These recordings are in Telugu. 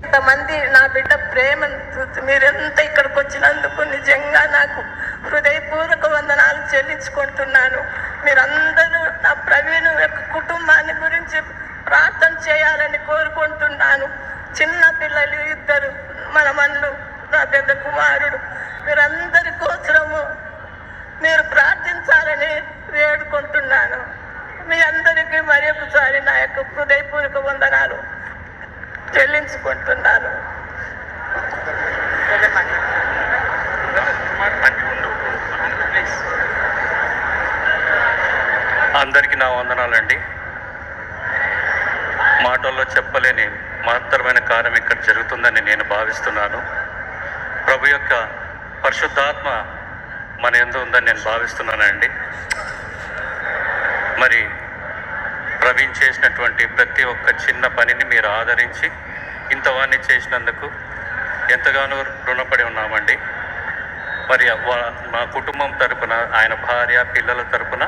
ఇంతమంది నా బిడ్డ ప్రేమను చూసి మీరెంత ఇక్కడికి వచ్చినందుకు నిజంగా నాకు హృదయపూర్వక వందనాలు చెల్లించుకుంటున్నాను. మీరందరూ నా ప్రవీణ్ యొక్క కుటుంబాన్ని గురించి ప్రార్థన చేయాలని కోరుకుంటున్నాను. చిన్న పిల్లలు 2 మనమన్లు, నా పెద్ద కుమారుడు, మీరందరి కోసము మీరు ప్రార్థించాలని వేడుకుంటున్నాను. మీ అందరికీ మరి ఒకసారి నా యొక్క హృదయపూర్వక వందనాలు చెల్లించుకుంటున్నాను. అందరికీ నా వందనాలండి. మాటల్లో చెప్పలేని మహత్తరమైన కార్యం ఇక్కడ జరుగుతుందని నేను భావిస్తున్నాను. ప్రభు యొక్క పరిశుద్ధాత్మ మన యందు ఉందని నేను భావిస్తున్నానండి. మరి ప్రవీణ్ చేసినటువంటి ప్రతి ఒక్క చిన్న పనిని మీరు ఆదరించి ఇంతవాన్ని చేసినందుకు ఎంతగానో రుణపడి ఉన్నామండి. మరి మా కుటుంబం తరపున, ఆయన భార్య పిల్లల తరపున,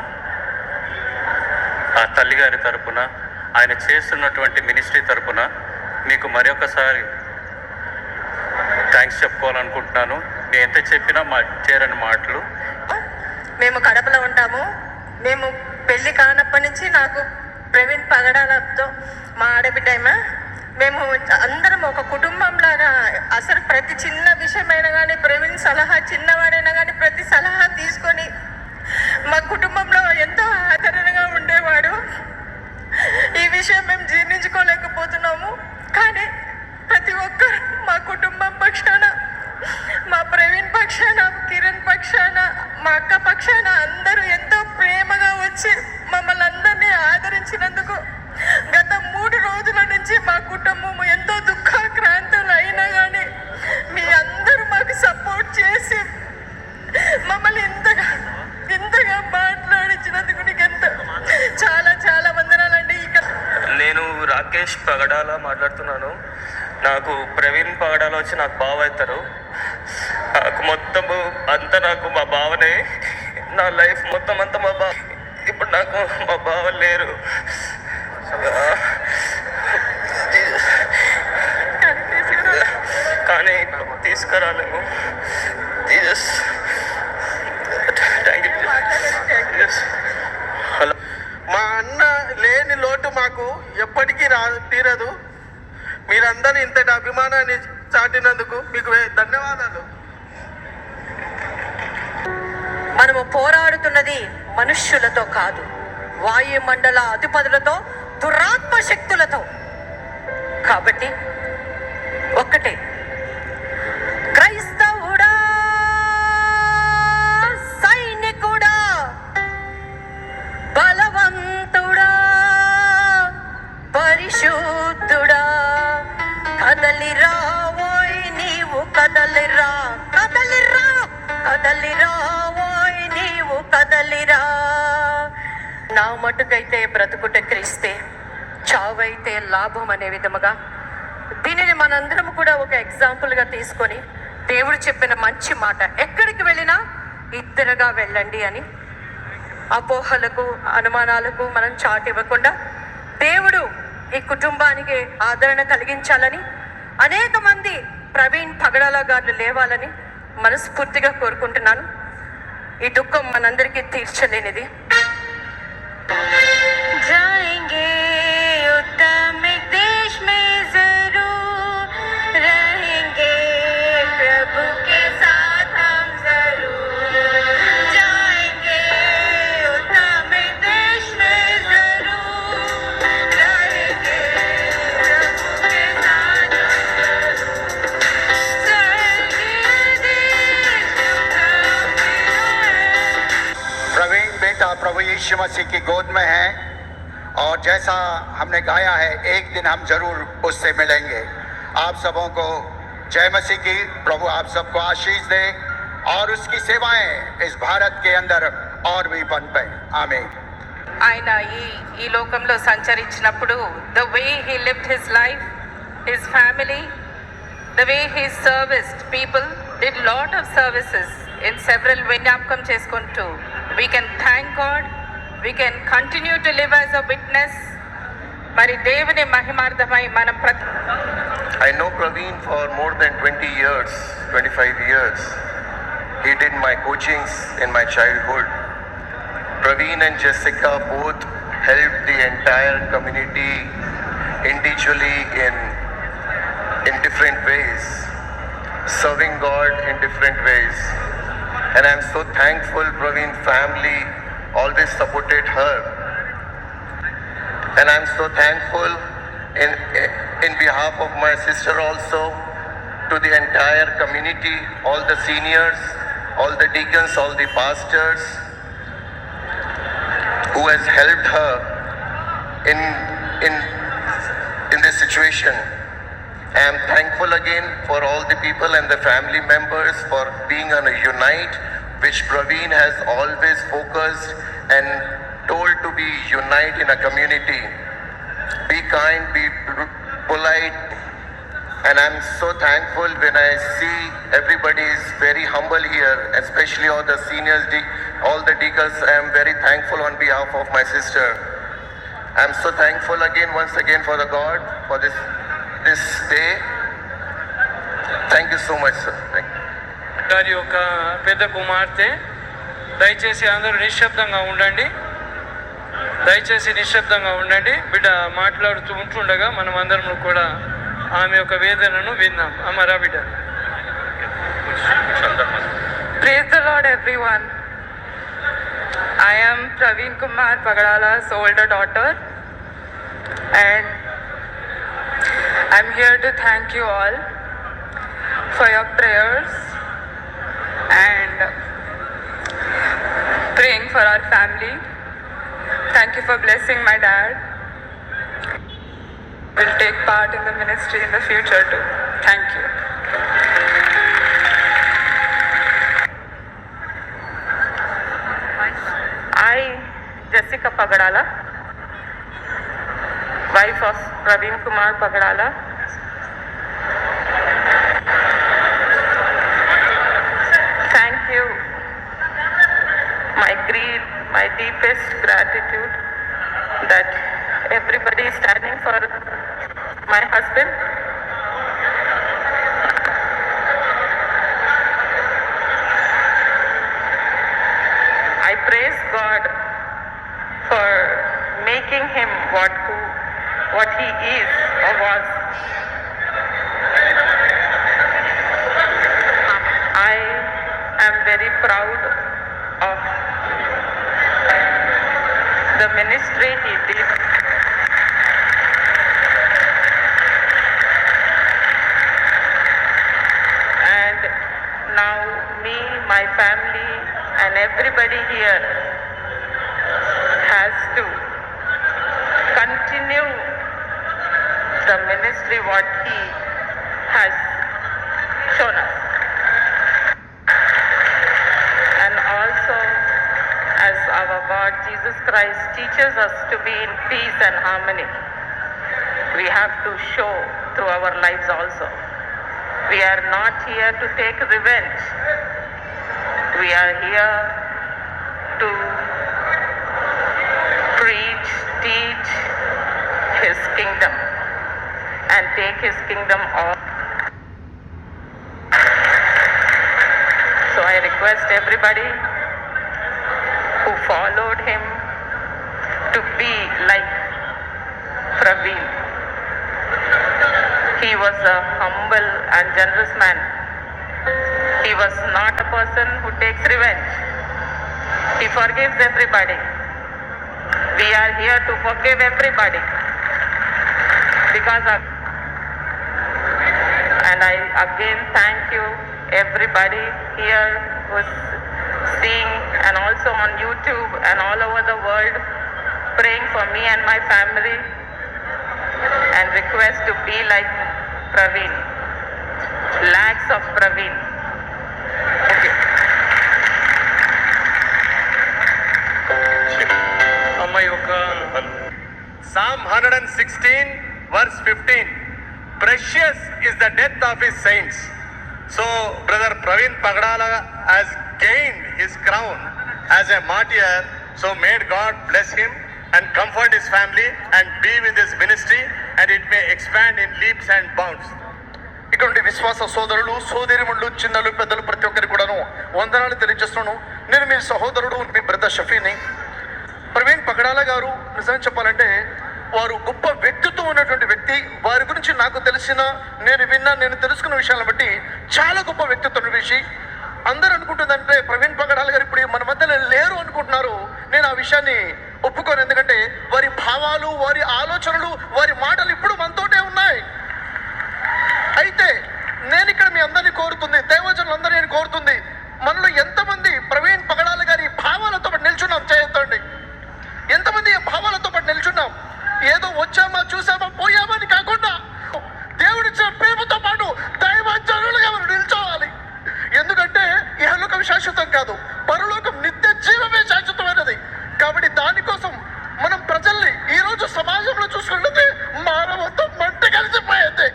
ఆ తల్లిగారి తరపున, ఆయన చేస్తున్నటువంటి మినిస్ట్రీ తరపున మీకు మరొకసారి థ్యాంక్స్ చెప్పుకోవాలనుకుంటున్నాను. నేను ఎంత చెప్పినా చేరని మాటలు. మేము కడపలో ఉంటాము. మేము పెళ్లి కానప్పటి నుంచి నాకు ప్రవీణ్ పగడాలతో మా ఆడబిడ్డమ్మ మేము అందరం ఒక కుటుంబం లాగా, అసలు ప్రతి చిన్న విషయమైనా కానీ ప్రవీణ్ సలహా, చిన్నవాడైనా కానీ ప్రతి సలహా తీసుకొని మా కుటుంబంలో ఎంతో ఆదరణగా ఉండేవాడు. ఈ విషయం మేము జీర్ణించుకోలేకపోతున్నాము. కానీ ప్రతి ఒక్కరు మా కుటుంబం పక్షాన, మా ప్రవీణ్ పక్షాన, కిరణ్ పక్షాన, మా అక్క పక్షాన అందరూ ఎంతో ప్రేమగా వచ్చి మమ్మల్ని అందరినీ ఆదరించినందుకు గత 3 రోజుల నుంచి మా కుటుంబం ఎంతో దుఃఖాక్రాంతులు అయినా కానీ మీ అందరూ మాకు సపోర్ట్ చేసి మమ్మల్ని ఇంతగా మాట్లాడించినందుకు నీకు చాలా చాలా వందనాలండి. నేను రాకేష్ పగడాల మాట్లాడుతున్నాను. నాకు ప్రవీణ్ పగడాల వచ్చి నాకు బావ అవుతారు. నాకు మొత్తము అంతా నాకు మా బావనే. నా లైఫ్ మొత్తం అంతా మా బావ. ఇప్పుడు నాకు మా బావ లేరు. కానీ తీసుకురాలేము. హలో, మా అన్న లేని లోటు మాకు ఎప్పటికీ తీరదు. మీరందరూ ఇంతటి అభిమానాన్ని చాటినందుకు మీకు ధన్యవాదాలు. మనము పోరాడుతున్నది మనుష్యులతో కాదు, వాయుమండల అధిపతులతో, దురాత్మ శక్తులతో. కాబట్టి ఒక్కటే, క్రైస్తవుడా, సైనికుడా, బలవంతుడా, పరిశుద్ధుడా, కదలిరా ఓయ్ నీవు కదలిరా, కదలిరా, కదలిరా ఓయ్ నీవు కదలిరా. నా మటుకైతే బ్రతుకుట క్రీస్తే, చావైతే లాభం అనే విధముగా దీనిని మనందరం కూడా ఒక ఎగ్జాంపుల్గా తీసుకొని దేవుడు చెప్పిన మంచి మాట, ఎక్కడికి వెళ్ళినా ఇద్దరుగా వెళ్ళండి అని, అపోహలకు అనుమానాలకు మనం చాటు ఇవ్వకుండా దేవుడు ఈ కుటుంబానికి ఆదరణ కలిగించాలని, అనేక మంది ప్రవీణ్ పగడాల గారు లేవాలని మనస్ఫూర్తిగా కోరుకుంటున్నాను. ఈ దుఃఖం మనందరికీ తీర్చలేనిది. जाएंगे उत्तम देश में जरूर रहेंगे, प्रभु के साथ हम जरूर जाएंगे, उत्तम देश में जरूर रहेंगे, प्रभु के साथ प्रवीण बेटा प्रभु यीशु मसीह की गोद में है और जैसा हमने गाया है, एक दिन हम जरूर उससे मिलेंगे. आप सबों को जय मसीह की. प्रभु आप सबको आशीष दे और उसकी सेवाएं इस भारत के अंदर और भी पनपे. आमीन. ఆయన ఈ లోకంలో సంచరించినప్పుడు the way he lived his life, his family, the way he serviced people, did lot of services in several విజ్ఞాపకం చేసుకుంటూ we can thank God, we can continue to live as a witness మరి దేవుని మహిమార్థమై మనం I know Praveen for more than 20 years, 25 years. He did my coachings in my childhood. Praveen and Jessica both helped the entire community individually in different ways, serving God in different ways. And I'm so thankful Praveen family always supported her. And I'm so thankful in behalf of my sister also to the entire community, all the seniors, all the deacons, all the pastors who has helped her in this situation. I am thankful again for all the people and the family members for being on a unite, which Praveen has always focused and told to be unite in a community. Be kind, be polite, and I'm so thankful when I see everybody is very humble here, especially all the seniors, all the deacons. I am very thankful on behalf of my sister. I'm so thankful again, once again, for the God for this day. Thank you so much, sir. Thank you. గారి యొక్క పెద్ద కుమార్తె, దయచేసి అందరూ నిశ్శబ్దంగా ఉండండి. దయచేసి నిశ్శబ్దంగా ఉండండి. బిడ్డ మాట్లాడుతూ ఉంటుండగా మనం అందరం కూడా ఆమె యొక్క వేదనను విన్నాం. అమరా బిడ్డ. Praise the Lord, everyone. I am Praveen Kumar Pagadala's older daughter, and I'm here to thank you all for your prayers and praying for our family. Thank you for blessing my dad. Will take part in the ministry in the future too. Thank you. I, Jessica Pagadala, wife of Praveen Kumar Pagadala, thank you. My deepest gratitude that everybody is standing for my husband. I praise God for making him what he is or was. I am very proud of the ministry he did. And now me, my family, and everybody here has to continue the ministry what he has shown us. And also, as our God Jesus Christ teaches us to be in peace and harmony, we have to show through our lives also. We are not here to take revenge. We are here to preach, teach His kingdom and take His kingdom on. So I request everybody who followed him to be like Praveen. He was a humble and generous man. He was not a person who takes revenge. He forgives everybody. We are here to forgive everybody because of. And I again thank you everybody here who's seeing and also on YouTube and all over the world praying for me and my family and request to be like Praveen. Lakhs of Praveen. Okay. అమ్మ యొక్క Psalm 116 verse 15. Precious is the death of his saints. So brother Praveen Pagadala has gained his crown as a martyr. So may God bless him and comfort his family and be with his ministry, and it may expand in leaps and bounds. ఇటువంటి విశ్వాస సోదరులు సోదరిమణులు చిన్నలు పెద్దలు ప్రతి ఒక్కరికి కూడాను వందనాలు తెలియజేస్తున్నాను. నేను మీ సహోదరుడు మీ బ్రదర్ షఫీని. ప్రవీణ్ పగడాల గారు నిజం చెప్పాలంటే వారు గొప్ప వ్యక్తిత్వం ఉన్నటువంటి వ్యక్తి. వారి గురించి నాకు తెలిసిన నేను తెలుసుకున్న విషయాలను బట్టి చాలా గొప్ప వ్యక్తిత్వం విషయం. అందరూ అనుకుంటుందంటే ప్రవీణ్ పగడాల గారు ఇప్పుడు మన మధ్యలో లేరు అనుకుంటున్నారు. నేను ఆ విషయాన్ని ఒప్పుకోను. ఎందుకంటే వారి భావాలు, వారి ఆలోచనలు, వారి మాటలు ఇప్పుడు మనతోటే ఉన్నాయి. అయితే నేను ఇక్కడ మీ అందరినీ కోరుతుంది, దైవజనులందరూ నేను కోరుతుంది, మనలో ఎంతమంది ప్రవీణ్ పగడాల గారి భావాలతో పాటు నిల్చున్నాం? చేయొద్దండి. ఎంతమంది ఈ భావాలతో పాటు నిల్చున్నాం? ఏదో వచ్చామా చూసామా పోయామా అని కాకుండా దేవుడిచ్చిన ప్రేమతో పాటు దైవజనులుగా మనం నిల్చోవాలి. ఎందుకంటే ఇహలోకం శాశ్వతం కాదు, పరలోకం నిత్య జీవమే శాశ్వతమైనది. కాబట్టి దానికోసం మనం ప్రజల్ని ఈరోజు సమాజంలో చూసుకుంటే మానవత్వం మంట కలిసిపోయేది,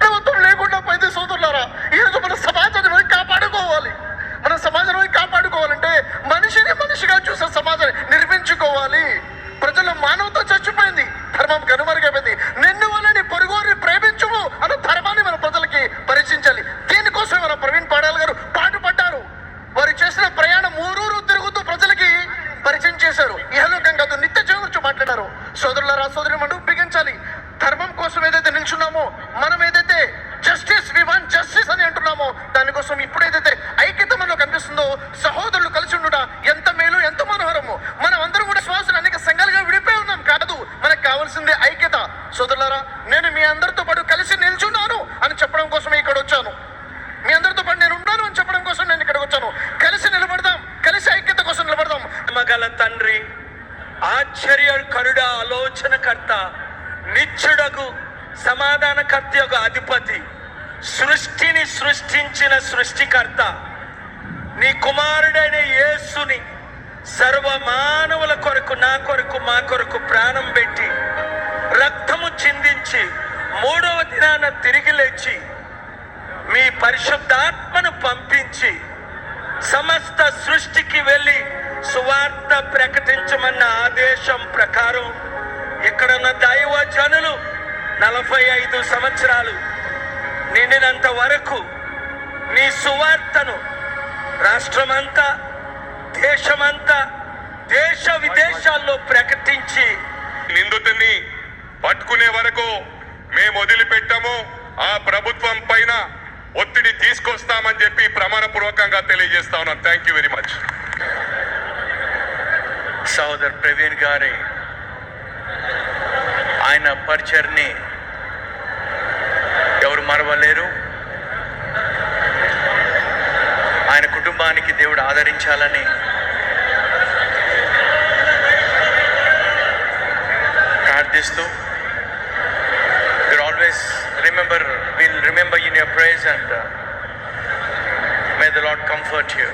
మానవత్వం లేకుండా పోయింది. సోదరులారా, ఈరోజు మన సమాజాన్ని కాపాడుకోవాలి. మన సమాజాన్ని కాపాడుకోవాలంటే మనిషిగా చూసే సమాజాన్ని నిర్మించుకోవాలి. ప్రజల మానవత చచ్చిపోయింది, ధర్మం కనుమరుగైపోయింది. నిన్ను వలని పొరుగుని ప్రేమించుము అన్న ధర్మాన్ని మన ప్రజలకి పరిచయించాలి. దీనికోసం మన ప్రవీణ్ పగడాల గారు పాటుపడ్డారు. వారు చేసిన ప్రయాణం ఊరూరు తిరుగుతూ ప్రజలకి పరిచయం చేశారు. ఇహలోకం కాదు, నిత్య జీవం గురించి మాట్లాడారు. సోదరులారా, సోదరి మనం బిగించాలి. ధర్మం కోసం ఏదైతే నిల్చున్నామో, మనం ఏదైతే జస్టిస్, వి వాంట్ జస్టిస్ అని అంటున్నామో, దానికోసం ఇప్పుడు ఏదైతే ఐక్యత మనలో కనిపిస్తుందో, సహోదరులు కలిసి ఉండుట ఎంత మేలు, ఎంత మనోహరము. మనం అందరం కూడా శ్వాసలు అనేక సంఘాలుగా విడిపోయి ఉన్నాం కాదు, మనకు కావాల్సిందే ఐక్యత. సోదరులారా, నేను మీ అందరితో పాటు కలిసి నిల్చున్నాను అని చెప్పడం కోసమే ఇక్కడ వచ్చాను. మీ అందరితో పాటు నేను ఉన్నాను అని చెప్పడం కోసం నేను ఇక్కడికి వచ్చాను. కలిసి నిలబడదాం, కలిసి ఐక్యత కోసం నిలబడదాం. మగల తండ్రి, ఆశ్చర్యకరుడ, ఆలోచనకర్త, నిత్యుడగు సమాధానకర్త యొక్క అధిపతి, సృష్టిని సృష్టించిన సృష్టికర్త, నీ కుమారుడైన యేసుని సర్వ మానవుల కొరకు, నా కొరకు, మా కొరకు ప్రాణం పెట్టి రక్తము చిందించి 3వ దినాన తిరిగి లేచి మీ పరిశుద్ధాత్మను పంపించి సమస్త సృష్టికి వెళ్ళి సువార్త ప్రకటించమన్న ఆదేశం ప్రకారం ఇక్కడున్న దైవ జనులు 45 సంవత్సరాలు నిండినంత వరకు నీ సువార్తను రాష్ట్రమంతా, దేశమంతా, దేశ విదేశాల్లో ప్రకటించి నిందితుడిని పట్టుకునే వరకు మేము వదిలిపెట్టాము. ఆ ప్రభుత్వం పైన ఒత్తిడి తీసుకొస్తామని చెప్పి ప్రమాణపూర్వకంగా తెలియజేస్తా ఉన్నాం. Thank you very much. Sahodar Praveen గారి ఆయన పరిచర్ని ఎవరు మరవలేరు. ఆయన కుటుంబానికి దేవుడు ఆదరించాలని ప్రార్థిస్తూ, we'll remember in your praise, and may the Lord comfort you.